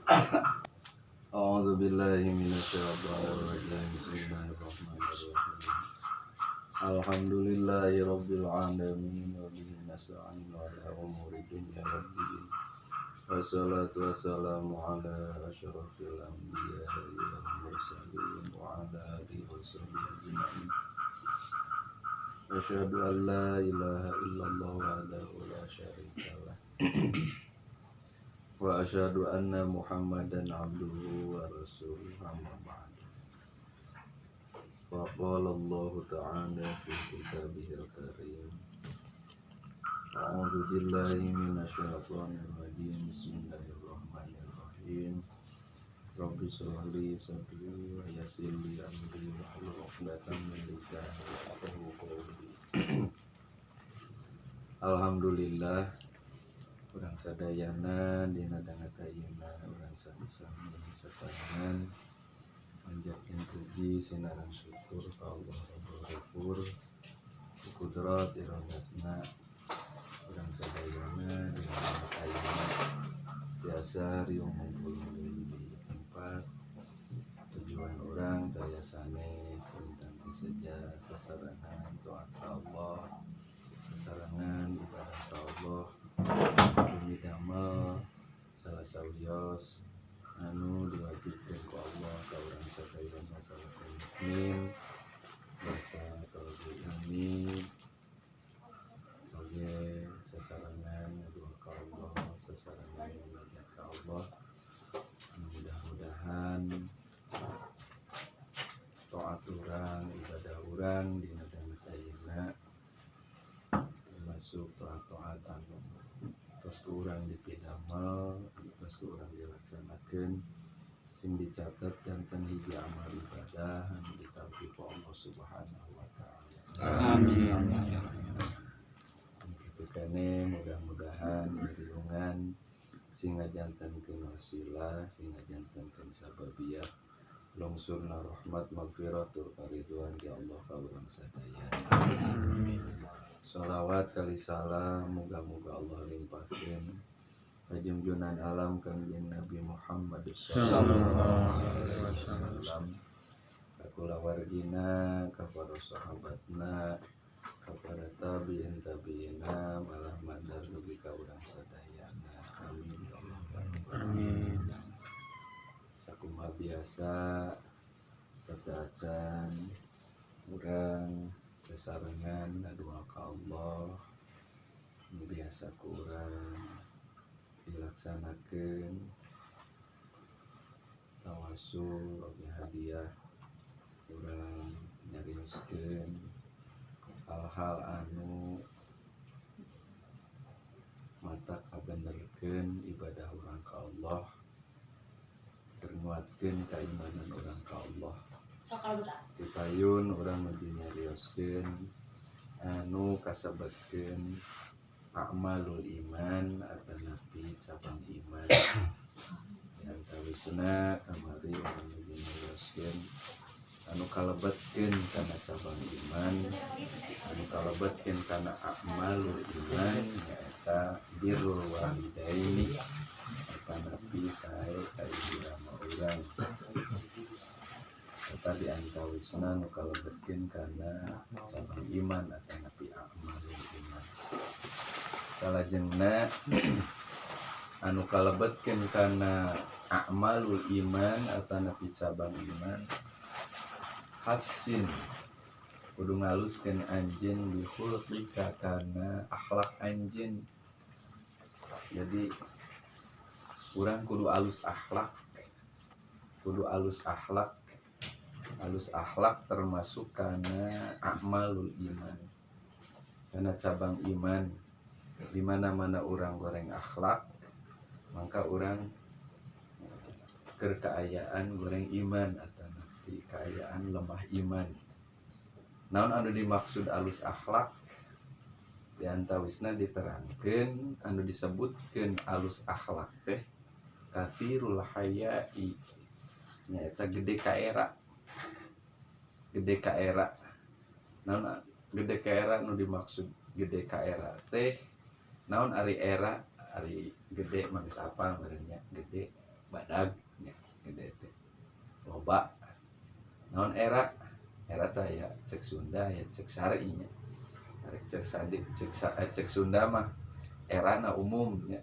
A'udzu billahi minasyaitonir rajim. Bismillahirrahmanirrahim. Alhamdulillahi rabbil alamin wa bihi nasta'in ala umuri dunya waddin. Wassalatu wassalamu ala asyrafil anbiya'i wal mursalin wa ala alihi washabihi ajma'in. Asyhadu an la ilaha illallah wahdahu la syarika lah. Wa asyhadu anna Muhammadan abduhu wa rasuluhu amma ba'du. Wa qala Allah ta'ala fi kitabihil karim. A'udzu billahi minasyaitonir rajim. Bismillahirrahmanirrahim. Rabbi shrah li sadri wa yassir li amri wahlul 'uqdatam min lisani yafqahu qawli. Alhamdulillah urang sadayana dina dangat ayeuna urang sami-sami sasarangan manjatkeun puji sinaran syukur ka Allah Rabbul Ghafur kudrat iradatna urang sadayana dina dangat ayeuna biasa riung ngumpul di tempat tujuan urang daya sanes tentang saja sasarangan doa ka Allah sasarangan ibadah ka Allah bumi damel salah sawios anu diwajibkeun ku Allah ka urang sadaya masalah mukmin baca tauhid ini oge sasarangan doa ka Allah sasarangan ibadah ka Allah mudah-mudahan taat urang ibadah urang dina dangat ayeuna termasuk taat-taat anu terus urang dipidamel terus urang dilaksanakeun sing dicatat janten hiji amal ibadah anu ditampi ku Allah Subhanahu wa taala. Amin. Kitu keneh mudah-mudahan riungan sing ngajantenkeun wasilah sing ngajantenkeun sababiyah lungsurna rahmat magfiratul karidwan ya Allah ka urang sadaya. Amin. Sholawat kali salam moga-moga Allah limpahkeun ka junjungan alam kanjeng Nabi Muhammad sallallahu alaihi wasallam ka kulawargina ka para sahabatna ka para tabi'in malah mandar dugi ka urang sadayana. Amin ya Allah. Amin. Sakumaha biasa sataacan urang sasarengan ngadoa ka Allah biasa ku urang dilaksanakeun tawasul oge hadiah urang nyarioskeun hal-hal anu mata kabenerkeun ibadah urang ka Allah nguatkeun keimanan urang ka Allah. Tipayun urang mesti nyarioskeun anu kasebutkeun a'malul iman atanapi cabang iman. Yang tawisna kamari urang mesti nyarioskeun anu kalebetkeun kana cabang iman, anu kalebetkeun kana a'malul iman nyaeta birrul walidaini atanapi sae ka ibu rama urang. Tadi antawisna nu kalebetkeun kana cabang iman atanapi a'malul iman. Salajengna anu kalebetkeun kana a'malul iman atanapi cabang iman hasin kudu ngaluskeun anjeun bihulqika kana akhlak anjeun. Jadi urang kudu alus akhlak, alus akhlak termasuk karena a'malul iman, karena cabang iman. Di mana-mana orang goreng akhlak, maka orang keayaan goreng iman atau nanti keayaan lemah iman. Naon anu dimaksud alus akhlak? Di antawisna diterangkeun anu disebutkeun alus akhlak teh kasirul haya'i nyaeta gede kaera. Gede kaera. Naon gede kaera nu dimaksud gede kaera teh naon ari era ari gede mangis apal merenya gede badag nya gede teh loba naon era teh ya cek Sunda ya cek Sari nya cek Sandi cek Sunda mah era na umum nya.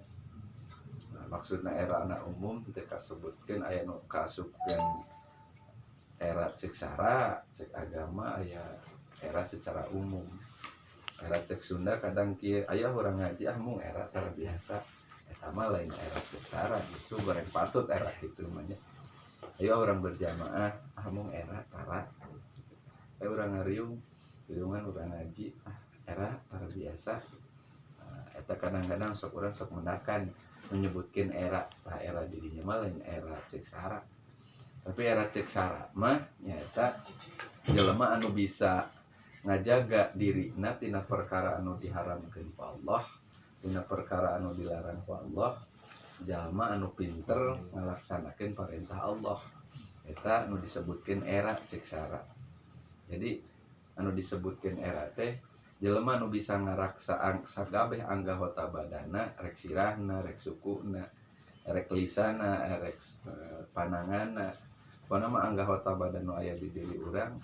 Nah, maksudna era na umum teu kasebutkeun aya nu kasupkeun era cek Sara cek agama aya era secara umum. Era cek Sunda kadang kieu aya urang ngaji mung era tara biasa eta mah lain era cek Sara justru goreng patut era kitu mah nya. Ayo orang berjamaah mung era tara urang ngariung riungan urang ngaji era tara biasa. Eta kadang-kadang sok urang sok mendakan menyebutkan era dirinya mah lain era cek Sara. Tapi era cek Sara mah nyata jelema anu bisa ngajaga dirina tina perkara anu diharamkeun ku Allah, tina perkara anu dilarang ku Allah, jalma anu pinter ngalaksanakeun perintah Allah. Eta anu disebutkeun era cek Sara. Jadi anu disebutkeun era teh jelema anu bisa ngaraksaan sagabeh anggota badana, rek sirahna, rek sukuna, rek lisana, rek pananganna, pokona mah anggota badan nu aya di diri urang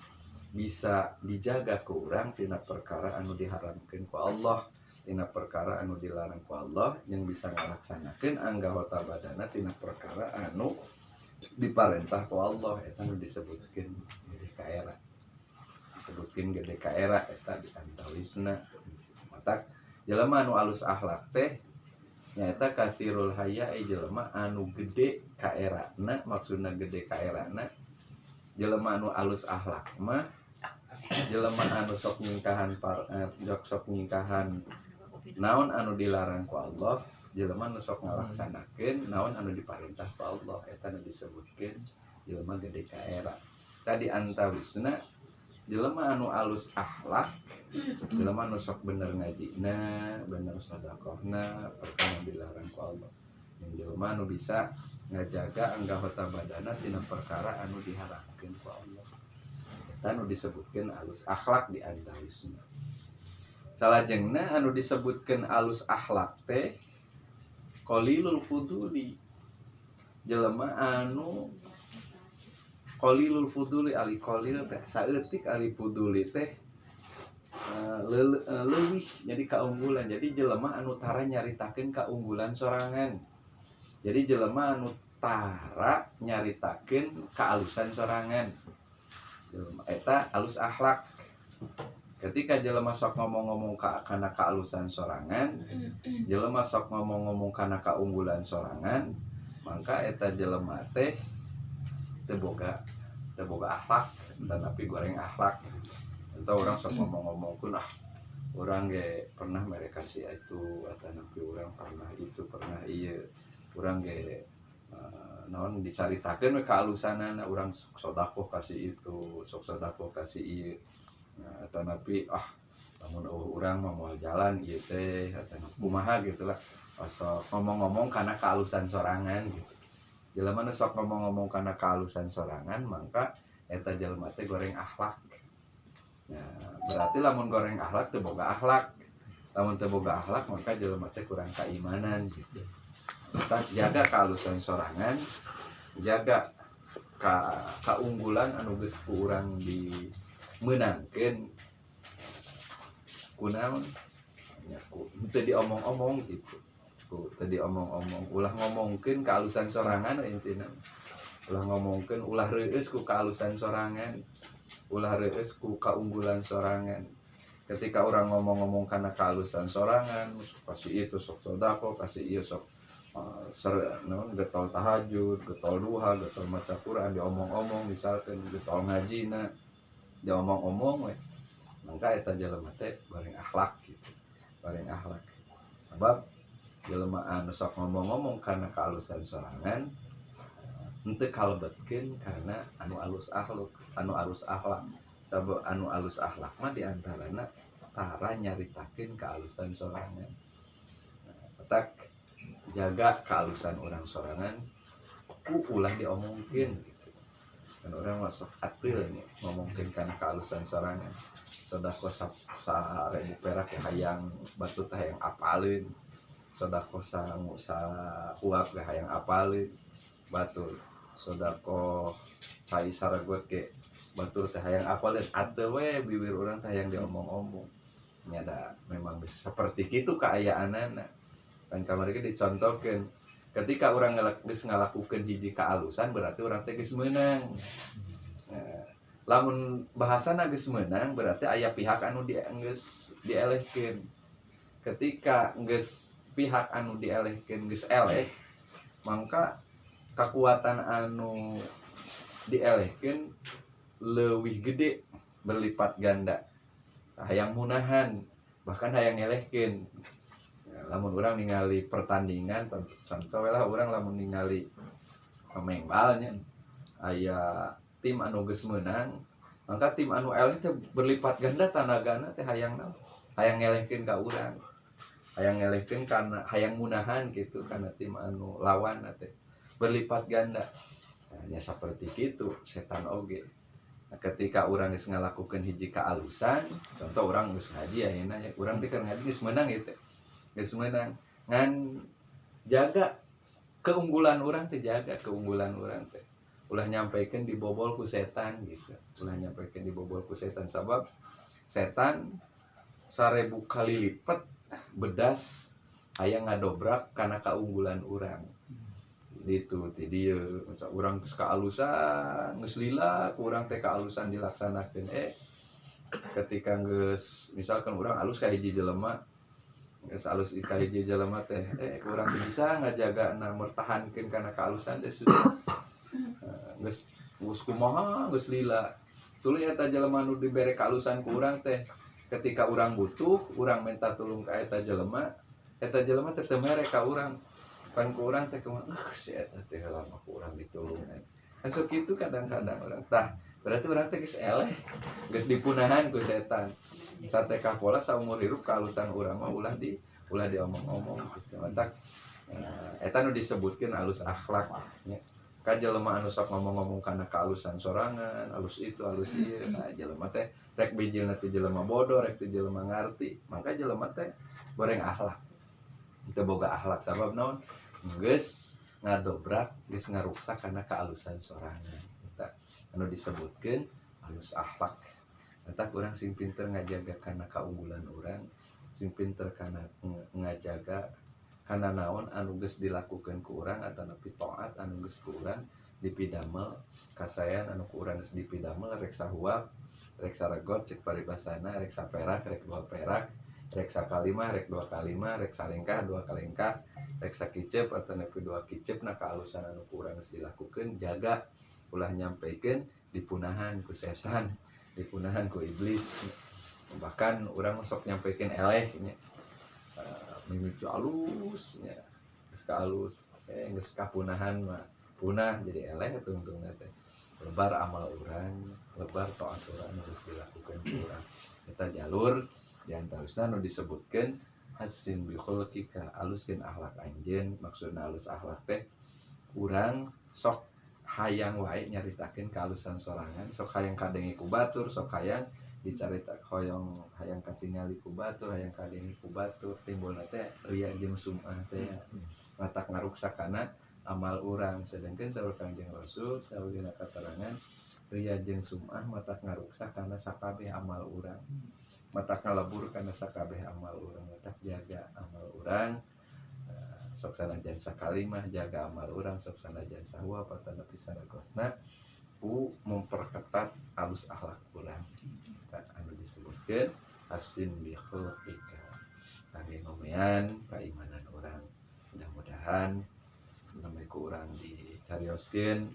bisa dijaga ku urang tina perkara anu diharamkeun ku Allah, tina perkara anu dilarang ku Allah, yang bisa ngalaksanakeun anggota badana tina perkara anu diparentah ku Allah. Eta anu disebutkeun gede ka era. Disebutkeun gede ka era eta di antawisna. Matak jelema anu alus akhlak teh nyaeta kasirul haya jelema anu gede ka erana, maksudna gede ka erana jelema anu alus akhlak mah jelema anu sok nyingkahan sok nyingkahan naon anu dilarang ku Allah, jelema anu sok ngalaksanakeun naon anu diparentah ku Allah. Eta anu disebutkeun jelema gede ka era. Tadi antawisna jelema anu alus akhlak, jelema anu sok bener ngajina, bener sedekahna, perkara dilarang ku Allah. Yang jelema anu bisa ngajaga anggota badana tina perkara anu diharamkeun ku Allah. Eta anu disebutkeun alus akhlak di antawisna. Salajengna anu disebutkeun alus akhlak teh qalilul fuduli. Jelema anu qalilul fuduli ali qalil teh saeutik ali fuduli teh leuwih jadi kaunggulan. Jadi jelema anu tara nyaritakeun kaunggulan sorangan. Jadi jelema anu tara nyaritakeun kaalusan sorangan. Jelema eta alus akhlak. Ketika jelema sok ngomong-ngomong kana kaalusan sorangan, jelema sok ngomong-ngomong kana kaunggulan sorangan, maka eta jelema teh teu boga akhlak, tapi goreng akhlak. Atau orang sok ngomong-ngomongkeun urang ge pernah mereka si itu atau napi urang pernah itu pernah ieu. Urang ge naon dicaritakeun we kaalusanana urang sok sedekah kasih itu, sok sedekah kasih ieu. Atau napi lamun urang mah moal jalan ieu teh atau kumaha gitulah. Sok ngomong-ngomong kana kaalusan sorangan gitu. Jelema nu sok ngomong-ngomong kana kaalusan sorangan maka eta jelema teh goreng akhlak. Nah, berarti lamun goreng akhlak teu boga akhlak. Lamun teu boga akhlak maka jelema teh kurang keimanan gitu. Kita jaga kaalusan sorangan, jaga kaunggulan anu geus ku urang dimeunangkeun kunaon nya ku teu diomong-omong gitu. Tadi omong-omong ulah ngomongkeun kaalusan sorangan intina ulah ngomongkeun ulah reueus ku kaalusan sorangan, ulah reueus ku kaunggulan sorangan. Ketika orang ngomong-ngomong kana kaalusan sorangan kasih itu sok sedekah kasih ieu sok getol tahajud, getol duha, getol maca Quran diomong-omong misalkan getol ngajina diomong-omong we maka eta jelema teh goreng akhlak gitu. Goreng akhlak sabab jelema anu sok ngomong-ngomong karena kaalusan sorangan henteu kalebetkeun karena anu alus akhlak. Sabab anu alus akhlak mah diantarana tara nyaritakeun kaalusan sorangan. Petak jaga kaalusan urang sorangan ku ulah diomongkeun gitu. Kan urang mah sok atil nya ngomongkeun kana kaalusan sorangan. Sedekah 1000 perak hayang batu teh hayang apaleun. Sedekah uap ge hayang apaleun. batur sodako cai saragot ke batur teh hayang apal dan atel we bibir orang teh hayang diomong-omong nyada memang seperti itu keayaanana kan kamari dicontohkan ketika orang geus ngalakukeun hiji kaalusan berarti orang teh geus meunang. Nah, lamun bahasana geus meunang berarti aya pihak anu geus dielehkeun. Ketika geus pihak anu dielehkeun geus eleh, maka kekuatan anu dielehkeun leuwih gede berlipat ganda. Hayang munahan bahkan hayang elehkeun. Lamun orang ningali pertandingan contoh lah orang lamun ningali pemengbalnya aya tim anu geus meunang maka tim anu eleh teh berlipat ganda tanagana teh hayang ngelehkeun ka urang hayang ngelehkeun kana hayang munahan gitu kana tim anu lawan teh berlipat ganda. Nah, seperti itu setan oge. Nah, ketika orang geus ngalakukeun hiji kaalusan contoh orang geus ngaji ayeuna ya urang teh keur ngaji geus meunang gitu geus meunang ngan jaga keunggulan orang teh ulah nyampaikan dibobol ku setan gitu ulah nyampaikan dibobol ku setan sabab setan 1000 kali lipat bedas aya ngadobrak karena keunggulan orang gitu ti dieu urang geus kaalusan geus lila ku urang teh kaalusan dilaksanakeun ketika geus misalkan urang alus ka hiji jelema geus alus ka hiji jelema teh urang bisa ngajaga mertahankeun kana kaalusan teh sudah geus kumaha geus lila tuluy eta jelema nu dibere kaalusan ku urang teh ketika urang butuh urang minta tulung ka eta jelema teh teu mere ka urang pan ku urang teh kumaha si eta teh lama ku urang ditulung kan sok kitu kadang-kadang urang tah berarti urang teh geus eleh geus dipunahan ku setan sateka pola saumur hirup kaalusan urang mah ulah diomong-omong gitu mantak eta nu disebutkeun alus akhlak nya ka jelema anu sok ngomong-ngomong kana kaalusan sorangan alus itu alus ieu nah jelema teh rek bijilna teh jelema bodoh rek teh jelema ngarti maka jelema teh goreng akhlak teu boga akhlak sabab naon geus ngadobrak geus ngaruksak kana kaalusan sorangan eta anu disebutkeun alus akhlak eta urang sing pinter ngajaga kana kaunggulan urang sing pinter kana ngajaga kana naon anu geus dilakukeun ku urang atau nepi taat anu geus ku urang dipidamel kasayan anu ku urang geus dipidamel rek sahuap rek saregot cek paribasana rek saperak rek 2 perak rek sakalimah rek 2 kalimah rek salengkah 2 kalengkah rek sakicep atau nepi 2 kicep nah kaalusan anu ku urang geus dilakukeun jaga ulah nyampaikeun dipunahan ku setan dipunahan ku iblis bahkan urang sok nyampaikeun eleh nya mimiti alus nya geus ka alus geus kapunahan mah punah jadi eleh tungtungna teh lebar amal urang lebar taat urang geus dilakukeun ku urang eta jalur diantarosna nu disebutkeun hasin bi khuluqika aluskeun akhlak anjeun maksudna alus akhlak teh urang sok hayang wae nyaritakeun kaalusan sorangan sok hayang kadengi ku batur sok hayang dicarita hoyong hayang katingali ku batur hayang kadengi ku batur timbulna teh ria jeung sum'ah teh matak ngaruksak kana amal urang sedengkeun saur Kangjeng Rasul saeuna katerangan ria jeung sum'ah matak ngaruksak kana sakabeh amal urang matak ngalebur kana sakabeh amal urang matak jaga amal urang sok sanajan sakalimah jaga amal urang sok sanajan sahuap atawa nepi saregotna ku memperketat alus akhlak urang anu disebutkeun hasin bi khuluqika kangge ngomean keimanan urang mudah-mudahan namanya ku urang dicarioskeun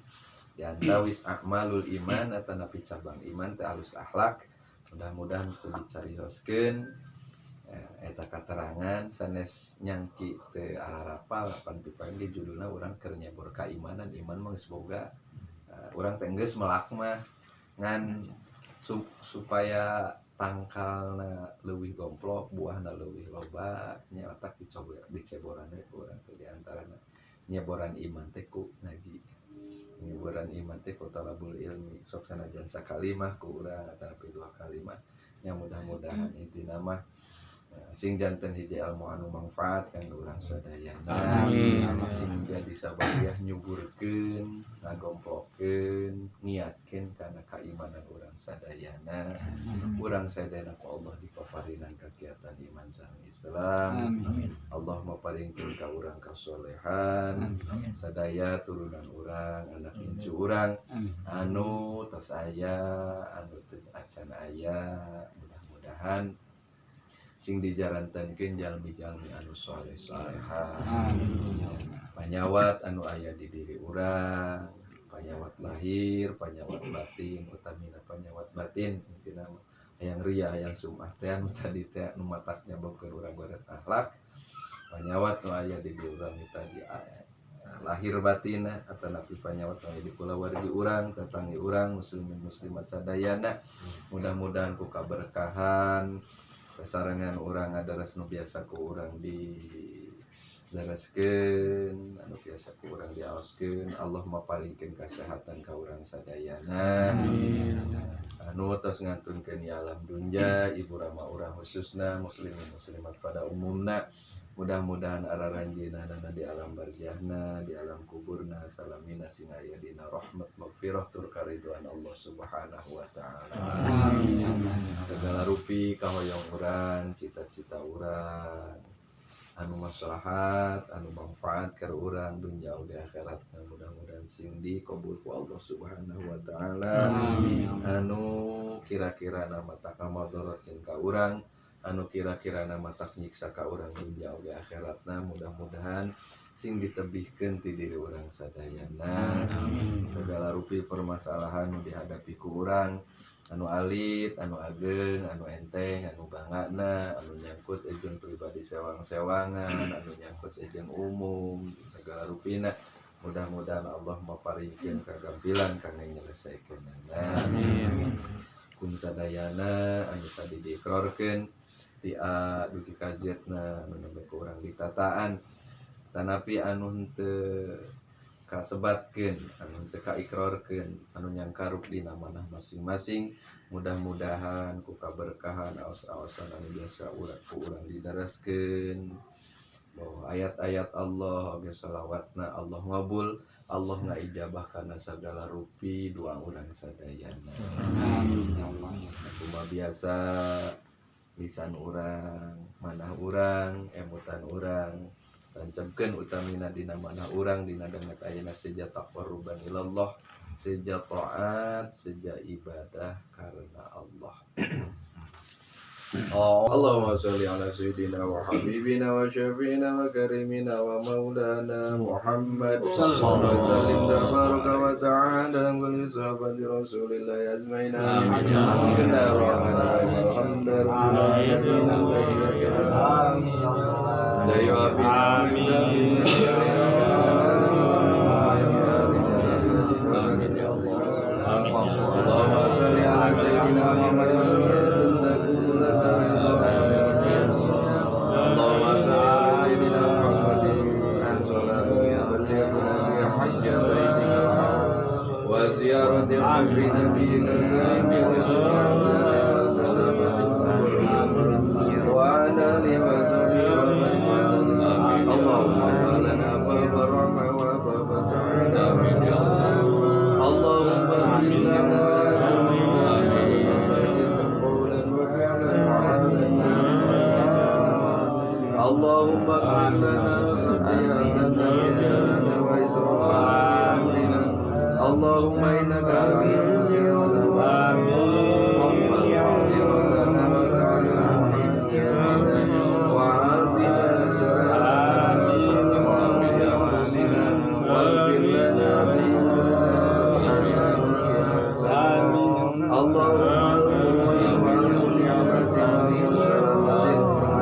diantawis akmalul iman atawa napi cabang iman teh alus akhlak mudah-mudahan ku dicarioskeun eta katerangan sanes nyangki teu ararapal pan pipangge judulna urang keur nyebor keimanan iman mah geus boga urang teh geus melak mah ngan supaya tangkalna leuwih gomplok buahna leuwih loba nya otak diceboran we ku urang teh diantarana nyeboran iman teh ku ngaji nyeboran iman teh ku talabul ilmi sok sanajan sakalimah ku urang atawa 2 kalimah nya mudah-mudahan intina mah Sing janten hiji ilmu anu manfaat kanggo urang sadayana. Amin. Sing jadi sabariah nyuburkeun, ngagomplokeun, niatkeun kana kaimanan urang sadayana. Urang sadayana ku Allah dipaparinan kagiatan iman sareng Islam. Amin. Allah maparingkeun ka urang kasolehan. Sadaya turunan urang, anak incu urang anu tos aya, anu teu acan aya, mudah-mudahan sing dijarantenkeun jalmi-jalmi anu saleh-salehan. Panyawat anu aya di diri urang, panyawat lahir, panyawat batin, utamina panyawat batin, intina hayang ria, hayang sumah teh anu tadi teh nu matak nyababkeun urang baret akhlak. Panyawat nu aya di diri urang tadi lahir batina atanapi panyawat anu aya di kulawargi urang, tetangga urang, muslimin muslimat sadayana. Mudah-mudahan ku kaberkahan sasarangan urang adaras nu biasa ku urang di dareskeun, anu biasa ku urang diaoskeun, Allah maparingkeun kasehatan ka urang sadayana. Anu tos ngantunkeun ya alam dunya, ibu rama urang khususna, muslimin muslimat pada umumna. Mudah-mudahan araranjina nana di alam barzahna, di alam kuburna, salamina sing aya dina rahmat maghfirah tur karidhoan Allah Subhanahu wa taala. Segala rupi kahoyong urang, cita-cita urang anu maslahat, anu manfaat keur urang dunya di akhirat. Mudah-mudahan sing dikabul ku Allah Subhanahu wa taala. Anu kira-kira nama tak madaratkeun ka urang, anu kira-kira nama tak nyiksa ka urang dunya di akhiratna. Mudah-mudahan sing ditebihkeun ti diri urang sadayana. Segala rupi permasalahan nu dihadapi ku urang, anu alit, anu ageng, anu enteng, anu bangana, anu nyangkut ejeun pribadi sewang-sewangan, anu nyangkut ejeun umum, segala rupina mudah-mudahan Allah maparingkeun kagampilan kangge nyelesaikeunana. Amin. Kun sadayana anu tadi diikrarkeun ti A dugi kazetna anu nembe ku urang ditataan, tanapi anu henteu kasebatkeun, anu teu kaikrarkeun, anu nyangkaruk dina manah masing-masing. Mudah-mudahan ku kaberkahan aos-aosan anu biasa ku urang didareskeun, bahwa ayat-ayat Allah oge shalawatna Allah ngabul, Allah ngaijabah kana sagala rupi doa urang sadayana. Amin. Kumaha biasa lisan urang, manah urang, emutan urang tancapkeun utamina dina manah urang dina dangat ayeuna seja taqarruban ilallah, seja taat, seja ibadah karena Allah. Allahumma sholli ala sayyidina wa habibina wa syafiina wa karimina wa maulana Muhammad sallallahu alaihi wasallam tabaraka wa ta'ala dalam kulli sahabati Rasulillah ajmain. Amin. Allahumma sholli ala sayyidina Muhammad وزيارة قبر نبيك الكريم وسلامة وعلى آله وصحبه وبارك وسلم. اللهم افتح لنا باب الرحمة وباب السعادة. اللهم اغفر لنا قولا وفعلا وعملا. اللهم اغفر لنا خطيئتنا وجهلنا وإسرافنا. اللهم إنك على كل شيء قدير. واقبل حاضرتنا وتعالى حجتنا وعاقبنا سؤالنا وأنفسنا واغفر لنا اللهم اغفر وارحم نعمتنا وسلامة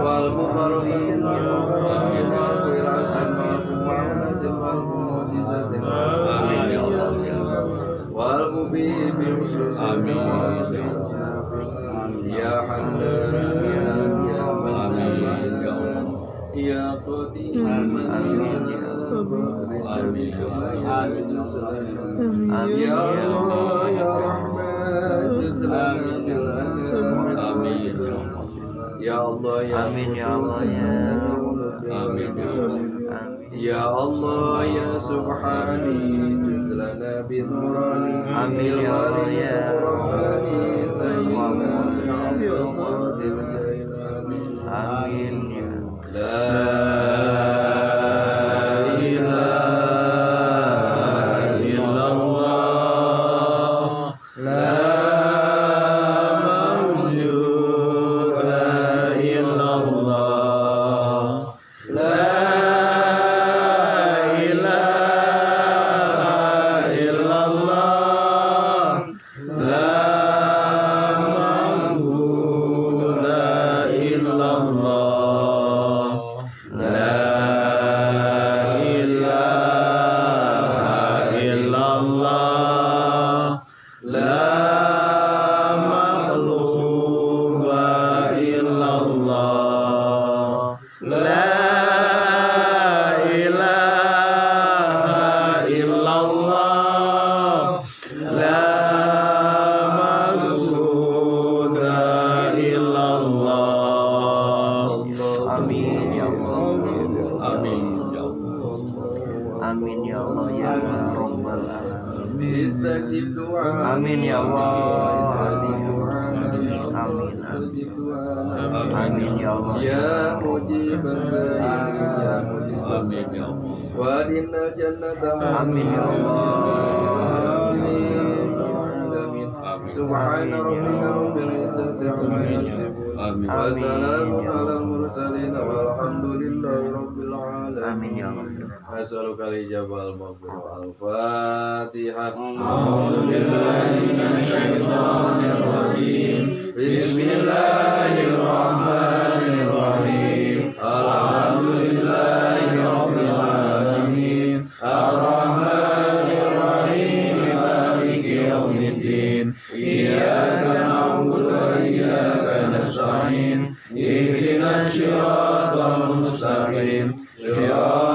والمباركة والخير عسى ومعونة والمعجزة. آمين يا الله. والقبي بخصوص يا حنان يا منان يا قدير يا الله يا رحمن. آمين يا الله. Ya Allah ya Amin ya Allah ya Amin ya Allah. Amin Ya Allah ya Subhani juzlana binurani. Amin ya Allah ya Rahmani sayyidina Muhammadin Amin ya La ilaha illallah La mawjuda illallah La ilaha illallah La ma'buda illallah La ilaha illallah La makhluqa illallah La ilaha illallah La maqsuda illallah Amin ya Allah Amin ya Allah Amin ya Allah ya Rabbal Alamin Istajib doa Amin ya Allah Amin Amin ya Allah Ya mujib as-sa'il ya mujib Amin ya Allah. Wadinna jannata Amin ya Allah Amin Amin Subhana rabbika rabbil izzati amma yasifun Amin. Wa salamun alal mursalin walhamdulillahi rabbil alamin Amin ya Allah As'aluka al-ijabah al-maghfirah al-fatihah A'udzu billahi minasyaitonir rajim. Bismillahirrahmanirrahim Alhamdulillahi rabbil alamin Ar-Rahmanir Rahim Maliki yaumiddin Iyyaka na'budu wa iyyaka nasta'in Ihdinas siratal mustaqim Siratal